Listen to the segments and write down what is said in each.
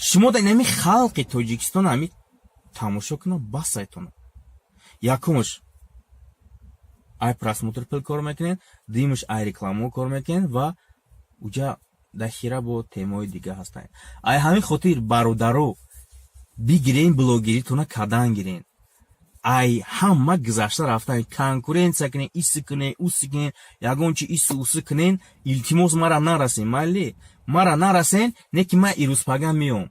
шумо да инами халқи Тоҷикистон ами тамошо кунам бас сайтона. Якумш ай просмотр кор мекунен, дуюмш ай реклама кор мекунен ва уҷа дахира бо темаҳои дига ҳастанд. Ай ҳамин хотир бародаро бигирен блогеритона кадан гирен. Ай ҳама гузашта рафтан конкуренсия кунен, иси кунен, уси кунен, ягон чи иси уси кунен, илтимос мара нарасен, майли мара нарасен, не ки ман ирӯзпага меом.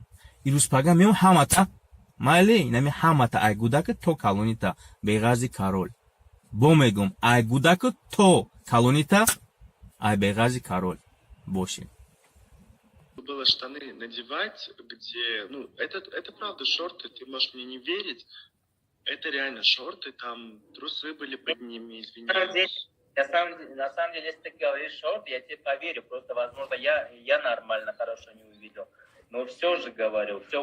Ирӯзпага меом ҳамата, майли инами ҳамата ай гудака то колонита беғази король. Бо мегум ай гудака то колонита ай беғази король бошем. Было штаны надевать, где, ну, это правда шорты, ты можешь мне не верить, это реально шорты, там трусы были под ними, извиняюсь. На самом деле, если ты говоришь шорт, я тебе поверю, просто, возможно, я нормально, хорошо не увидел. Но все же говорю, все,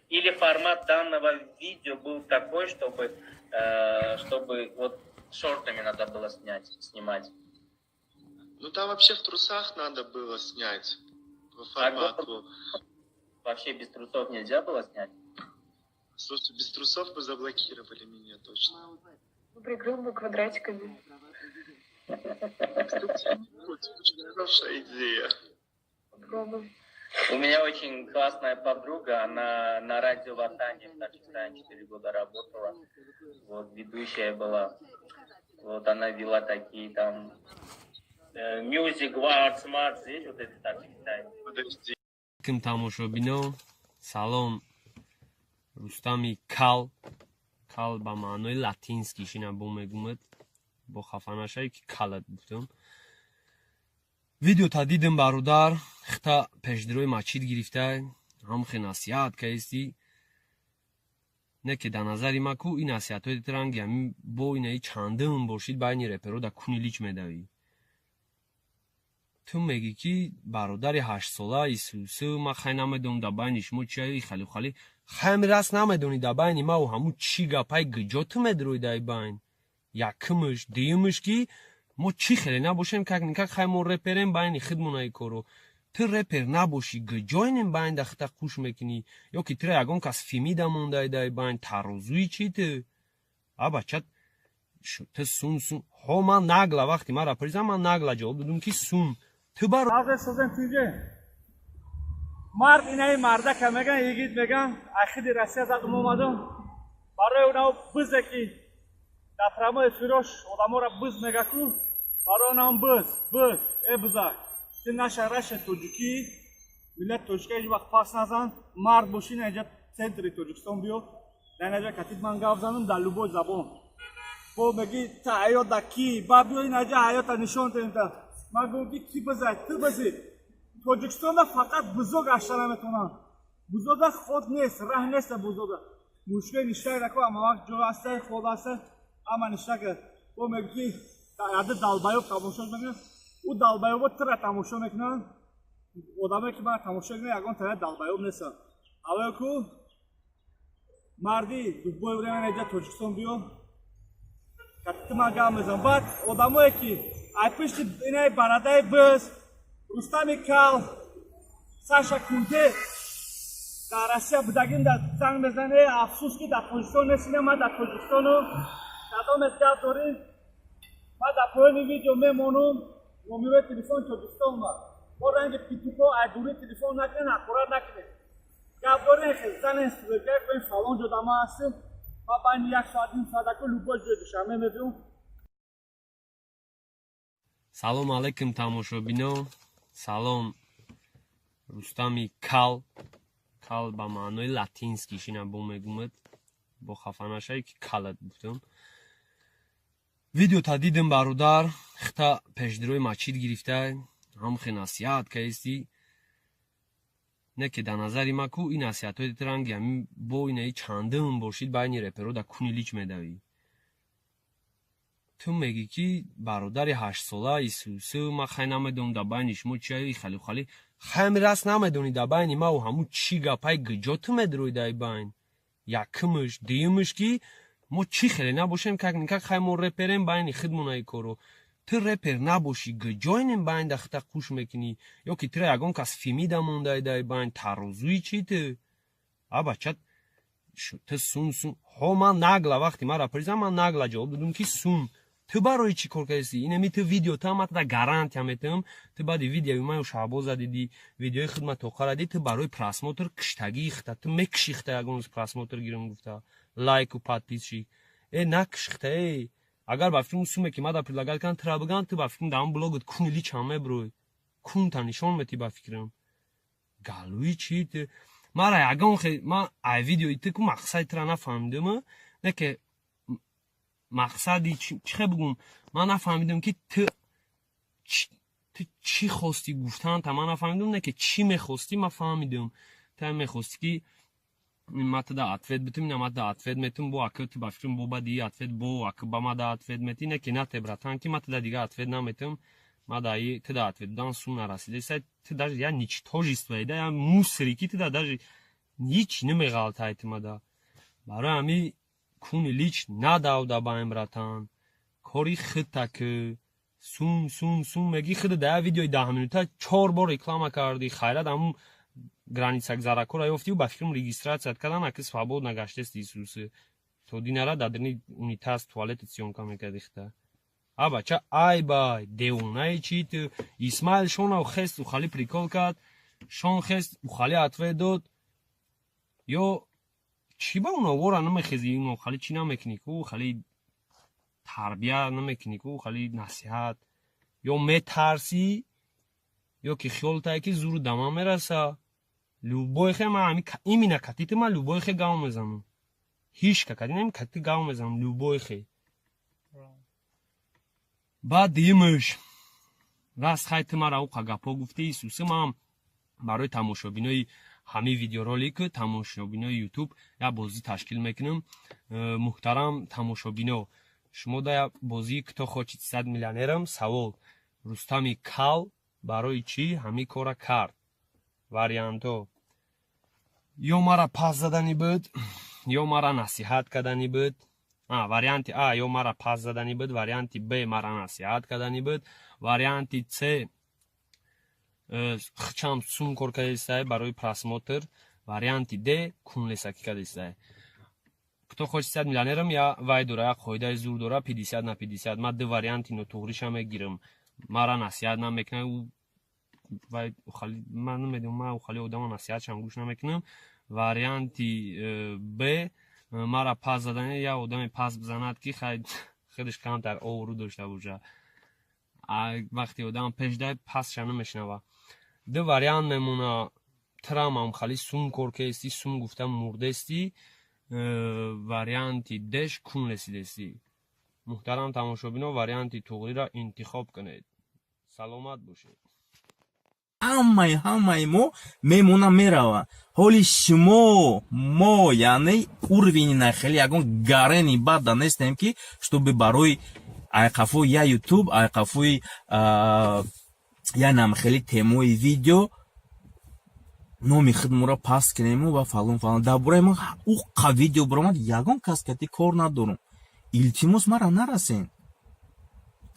или формат данного видео был такой, чтобы вот шортами надо было снимать. Ну там вообще в трусах надо было снять по формату. Вообще без трусов нельзя было снять? Слушай, без трусов бы заблокировали меня точно. Ну, прикрыл бы квадратиками. Очень хорошая идея. Попробуй. У меня очень классная подруга, она на радио Ватане в Таджикистане 4 года работала. Вот, ведущая была. Вот, она вела такие там Music Ward, Smart, здесь вот это в Таджикистане. Подожди. Ким тамошобино, салом. Рустами кал ба маънои латински шина бо мегӯмад бо хафанашае ки калат гуфтам. Видеота дидам бародар хита пешдирои мачид гирифта ҳамхе насиҳат каисти не ки дар назари ма ку ин насиҳатҳои дитаранги ҳамин бо инаи чандум бошид байни реперо да кунилич медавӣ. ту мегӣ ки бародари 8 сола исусу ма хай намедонам дар байни шумо чияи халухали хайми раст намедонӣ дар байни маву ҳамун чӣ гапай гиҷо ту медроӣ дар байн. Якумш дуюмш ки мо чӣ хеле набошем как хай мо реперем байни хидмонаи коро. Ту репер набошӣ гиҷоинем байн да хита қуш мекунӣ ё ки тура ягон кас фимида мондаи дар байн тарозуи чӣ ту абачат ту сун ҳо ман нагла вақти мара призам ман нагла ҷавоб додам ки сун ту бар مرد اینای مرده که میگن یگید میگن اخید رسیه زدم اومدم برای اونا بز که دفرمای فیروش آدم را بز میگه کو برای اونا بز ای بزرگ این نشه رشه توجیکی ملت توجیکی هیچ وقت پاس نزن مرد باشین اینجا سنتری توجیکستان بیو در اینجا کتید من گفت زنم در لوبوی زبان با میگی تا حیات دا کی با بیو اینجا حیات نشون تینتا من گفت کی بزرگ تو بزرگ توجیکستان فقط بزرگ اشترا میتونن بزرگ خود نیست راه نیست بزرگ مشکل نشته رکو اما وقت جو هسته خود هسته اما نشته که با میگی عدد دالبایوب تماشا میکنن او دالبایوب تره تماشا میکنن آدمی که من تماشا میکنن یکان تره دالبایوب نیستن اما کو مردی دوبای برای من اینجا توجیکستان بیو کتی من گام میزن بعد آدمایی که ای پشت اینای برادای بز Рустами Кал, Саша Кунте, در Россия будагин да занг мезане, афсус ки дар Тоҷикистон месинем, ма дар Тоҷикистону кадом гап дорем, ма дар поёни видео мемонам, номерои телефони Тоҷикистон ма. Мо ранги питупо айдури телефон накунем, ақурат накунем. Гап дорем ки занен студия кунем, фалон ҷода ма ҳастем, ма байни 1 соат ним соатаку лубоҷ ҷои душанбе мебиём. Салому алайкум тамошобино. Салом. Рустами кал ба маънои латински шина бо мегӯмад бо хафанашае ки калат гуфтам. Видеота дидам бародар хита пешдирои мачид гирифта ҳамхе насиҳат каисти не ки дар назари ма ку ин насиҳатҳои дитаранги ҳамин бо инаи чандум бошид байни реперо да кунилич медавӣ. ту мегӣ ки бародари 8 сола исусу ма хай намедонам дар байни шумо чияи халухали хайми раст намедонӣ дар байни маву ҳамун чӣ гапай гиҷо ту медроӣ дар байн. Якумш дуюмш ки мо чӣ хеле набошем как хай мо реперем байни хидмонаи коро. ти репер набоши гҷойнем байн дахта қуш мекунӣ ё ки тира ягон кас фимида мондаидай байн тарозуи чи ти абачат ти сун ҳо ман нагла вақти мара призам ман нагла ҷавоб додум ки сун ти барои чӣ кор кардӣ инами ти видео таматда гарантия метавам ти баъди видеои маю шаҳбоза дидӣ видеои хидматоқара дидӣ ти барои просмотр киштагӣ ихта ти мекиши ихта ягон рӯз просмотр гирам гуфта лайку подписчик накиш ихта агар ба фикрим суме ки мада предлагал кан тира бигам ти ба фикрим дар он блогот куни ли чам меброй кунта нишон метӣ ба фикрам галӯи чи ти мара ягон ман ай видеои ти ку мақсади тира нафаҳмидама не ки мақсади чихе бигум ман нафаҳмидам ки ти чӣ хости гуфтан та ман нафаҳмидам не ки чӣ мехостӣ ман фаҳмидам та мехостӣ ки ма туда ответ битум ина ма туда ответ метум бо ака ти ба фикрам бо бади ответ бо ака ба ма да ответ метӣ не ки на те братан ки ма туда дига ответ наметум ма да туда ответ дан сум нарасида ти даже я ничтожествое да я мусори ки туда даже ҳич намеғалтаи ти ма да барои ҳами куни лич надав да байн братан кори хита ки сум меги хида да я видеои 10 минута 4 бор реклама кардӣ хайрат ҳамун границаи заракора ёфтиву ба фикрам регистратсият кардан аки свобод нагаштест исусе то динара дадрини унитаз туалети сёнка мекарди хита абача ай бай девонаи чи ту исмаил шонав хест ухали прикол кард шон хест ухали ответ дод ё чӣ ба уна вора намехезӣ уно хали чӣ намекунӣ ку хали тарбия намекунӣ ку хали насиҳат ё метарсӣ ё ки хиёлтае ки зуду дама мераса любойхе ман имина катити ман любойхе гав мезанам ҳишка кати нами кати гав мезанам любойхе баъд димаш раст хай ти мара уқа гапо гуфти исусе ман барои тамошобинои ҳамин видеоролик тамошобинои ютуб я бозӣ ташкил мекунам муҳтарам тамошобино шумо да бозии кито хочед 100 миллионерам савол рустами кал барои чӣ ҳамин кора кард варианто ё мара пас задани буд ё мара насиҳат кардани буд варианти а ё мара пас задани буд варианти б мара насиҳат кардани буд варианти с хчам сум кор кардистай барои просмотр варианти д кунлесакӣ кардистай кто хоч 100 миллионерам я вай дора як қоидаи зур дора 50 на 50 ма ду варианти нотуғриша мегирам мара насиҳат намекунам вай ухали ман намедонам ман ухали одама насиҳатшам гӯш намекунам варианти б мара пас задане я одаме пас бизанад ки худаш камтар овру дошта боша вақти одам пешдай пасша намешнава ду вариант мемона трамам хали сум коркести сум гуфта мурдести варианти деш кун ресидести муҳтарам тамошобино варианти туғриро интихоб кунед саломат бошед ҳамаи мо мемона мерава ҳоли шумо мо яъне урвини нахели ягон гарени бада нестем ки чтобы барои айқафои я ютуб айқафои я намхели темои видео номи хидмора пас кунему ва фалон дар бораи ман уқа видео биромад ягон кас кати кор надорам илтимос мара нарасен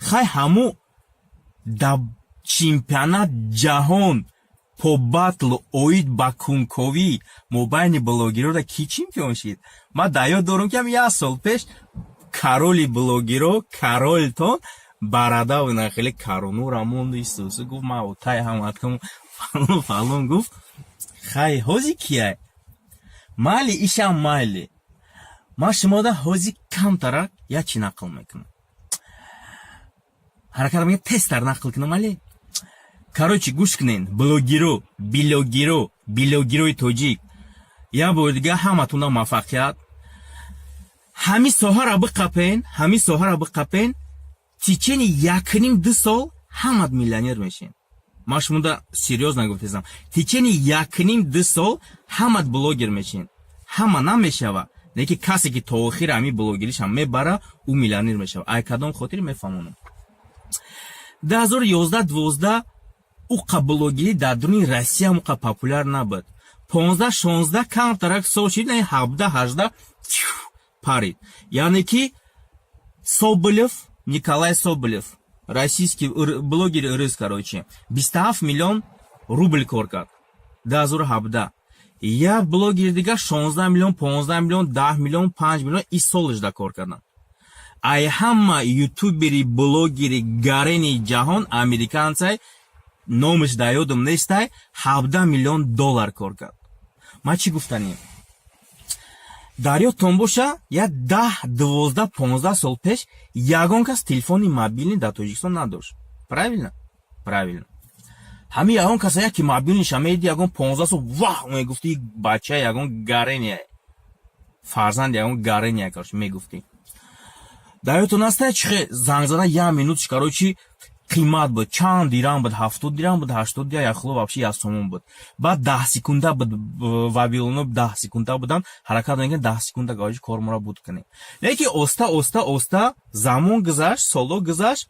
хай ҳамо дар чемпионат ҷаҳон по батлу оид ба кунковӣ мобайни блогерора ки чемпион шид ман дар ёд дорам ки як сол пеш кароли блогеро каролтон барадави нахели карону рамонду истуси гуфт ман отай ҳаматкам фалон гуфт хай ҳози кияй майли ишам майли ман шумода ҳози камтара як чи нақл мекунам ҳаракатам мегӯям тестар нақл кунам али короче гӯш кунен блогерои тоҷик як бори дига ҳаматона муваффақият ҳамин соҳара биқапен тичени 1.5 сол ҳамат миллионер мешен ман шумода серьёзно гуфтезам тичени 1.5 сол ҳамат блогер мешен ҳама намешава неки касе ки то охир ҳамин блогеришам мебара ӯ миллионер мешава ай кадом хотир мефаҳмонам 2011-12 уқа блогери дар дуруни Россия уқа популяр набуд 15-16 камтарак сол шид 17-18 парид яъне ки Соболев Николай Соболев российский блогер РС, короче, 27 миллион рубль кор кард. 2017. Я блогер дига 16 миллион, 15 миллион, 10 миллион, 5 миллион и солж да кор кардам. Ай хамма ютубери, блогери, гарени ҷаҳон, американцай, номаш да ёдам нестай, 17 миллион доллар кор кард. Ма чӣ гуфтанем? дар ёдтон боша, я 10, 12, 15 сол пеш ягон кас телефони мобилни дар Тоҷикистон надошт. Правильно? Правильно. Ҳамин ягон каса яки мобилни шамеди ягон 15 сол вах мегуфти бача ягон гарения. Фарзанд ягон гарения короче мегуфти. дар ёдтон аста чихе занг зада 1 минуташ короче қимат буд. Чанд дирам буд? 70 дирам буд, 80 дирам, яхло вообще 1 сомон буд. Баъд 10 секунда буд Вавилоно 10 секунда будан ҳаракат мекунем 10 секунда гавоҷи кормура буд кунем. Лекин оста замон гузашт, соло гузашт.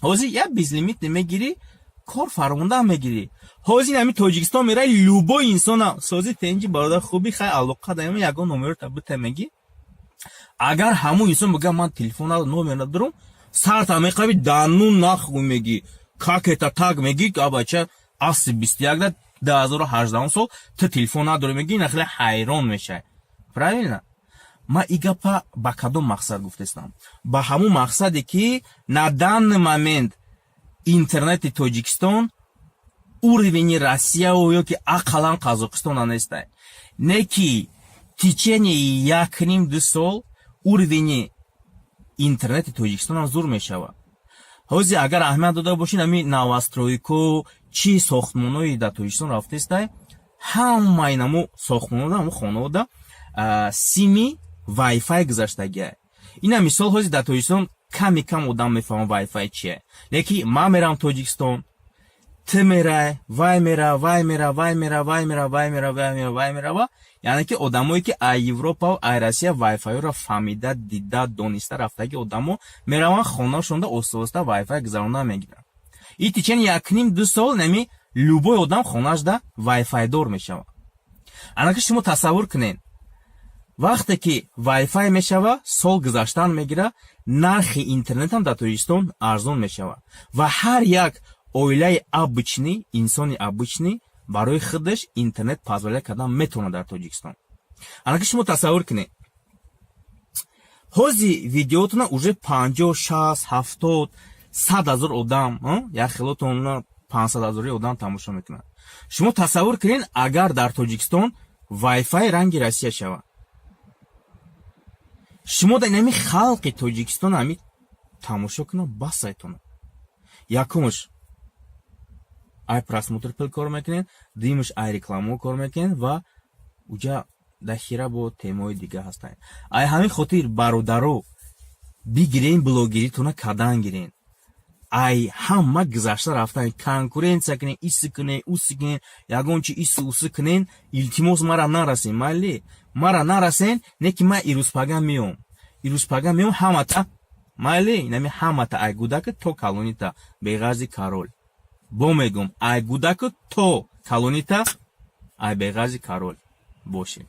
ҳозир я безлимит намегирӣ, кор фармонда мегирӣ. ҳозир ҳами Тоҷикистон мерай любой инсона сози тенҷи бародар хуби хай алоқа даём ягон номеро табита меги. Агар ҳамун инсон бигӯяд ман телефон номер надорам, сарта меқаби данну наху меги, как это так меги, абача асли 21 2018 сол ты телефон надори меги, на хеле ҳайрон мешай. Правильно? Ма и гапа ба кадом мақсад гуфтестам? Ба ҳамун мақсаде ки на данный момент интернети Тоҷикистон уровени Россия ё ки ақаллан Қазоқистон нестай. Не ки в течение 1,5-2 сол уровени интернети Тоҷикистон зур мешавад. ҳозир агар аҳамият дода бошин ами новостройку чи сохтмонои дар Тоҷикистон рафтестай, ҳамаи намо сохтмонода ҳамо хонаода сими вайфай гузаштагиа. Ина мисол ҳозир дар Тоҷикистон кам одам мефаҳмад вайфай чие. Лекин ман мерам Тоҷикистон, ты мерай, вай мера, яъне ки одамое ки ай Европа ай Россия вайфайро фаҳмида, дида, дониста рафтаги одамо мераванд хонаашонда оста вайфай гузаронда мегиранд. И течени 1,5-2 сол нами любой одам хонаашда вайфайдор мешавад. анаки шумо тасаввур кунед, вақте ки вайфай мешава, сол гузаштан мегира, нархи интернетам дар Тоҷикистон арзон мешава ва ҳар як оилаи обычни, инсони обычни барои худаш интернет позволят кардан метавонад дар Тоҷикистон. анаки шумо тасаввур кунед, ҳозир видеотона уже 50, 60, 70, 100 ҳазор одам, як хелотона 500 ҳазори одам тамошо мекунад. шумо тасаввур кунед, агар дар Тоҷикистон вайфай ранги Россия шавад, шумо дар инами халқи Тоҷикистон ҳами тамошо кунад басайтона. якумш ай просмотр пил кор мекунед, дуюмш ай реклама кор мекунед ва уҷа дахира бо темаҳои дига ҳастанд. ай ҳамин хотир бародаро бигирен блогеритона кардан гирен. ай ҳама гузашта рафтан конкуренсия кунен, иси кунен, уси кунен, ягон чи иси уси кунен, илтимос мара нарасен, майли мара нарасен, не ки ман ирӯзпага меом ҳамата майли нами ҳамата ай гудака то колонита беғарзи король. бо мегум ай гудака то колонита ай беғарзи король бошед.